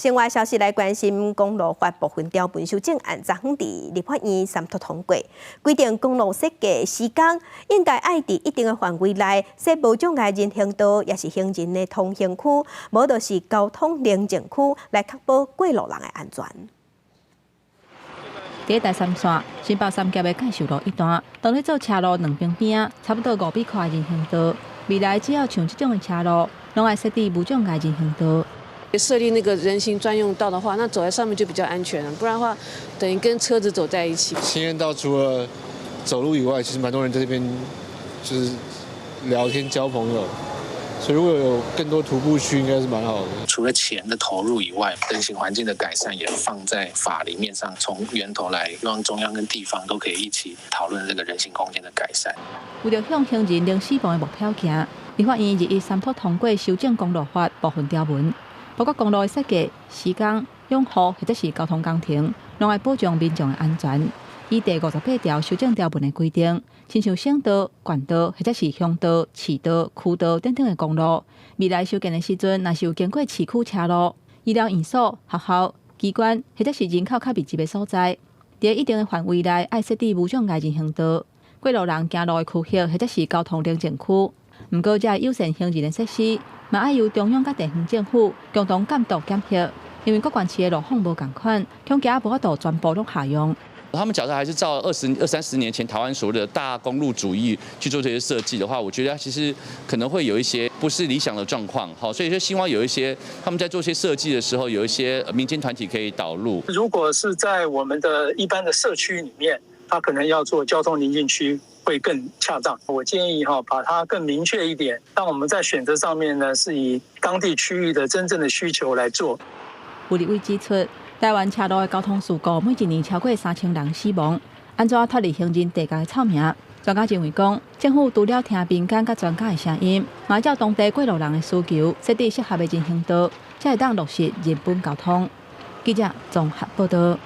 另外消息来关心公路法部分条文修正案，昨昏伫立法院三读通过，规定公路设计时间应该爱伫一定的范围内设无障碍人行道，也是行人的通行区，无就是交通宁静区，来确保过路人的安全。伫第三线新北三甲的介绍路一段，当咧做车路两边差不多5米宽的人行道，未来只要像这种的车路，拢爱设置无障碍人行道。 设立那个人行专用道的话，那走在上面就比较安全了，不然的话，等于跟车子走在一起。行人道除了走路以外，其实蛮多人在这边就是聊天交朋友，所以如果有更多徒步区，应该是蛮好的。除了钱的投入以外，人行环境的改善也放在法理面上，从源头来，希望中央跟地方都可以一起讨论这个人行空间的改善。为了向行人零死亡的目标行，立法院日一三读通过修正公路法部分条文。 包括公路的设计、时间、用户或者是交通工程，拢爱保障民众的安全。以第58条修正条文的规定，亲像省道、县道或者是乡道、市道、区道等等的公路，未来修建的时阵，若是有经过市区车路、医疗院所、学校、机关或者是人口较密集的所在，伫一定的范围内爱设置无障碍人行道、过路人行路的区域或者是交通宁静区。毋过，这优先行人的设施。 嘛爱由中央甲地方政府共同监督检核，因为各县市的路况无共款，恐惊无法度全部拢下用。他们假设还是照20-30年前台湾所谓的大公路主义去做这些设计的话，我觉得其实可能会有一些不是理想的状况。好，所以就希望有一些他们在做一些设计的时候，有一些民间团体可以导入。如果是在我们的一般的社区里面，它可能要做交通宁静区。 会更恰当。我建议把它更明确一点，让我们在选择上面呢，是以当地区域的真正的需求来做。有立委指出，台湾车路的交通事故每一年超过3000人死亡，安怎脱离行人地界的臭名？专家认为讲，政府除了听民间甲专家的声音，嘛照当地过路人的需求，设置适合的人行道，才会当落实人本交通。记者综合报道。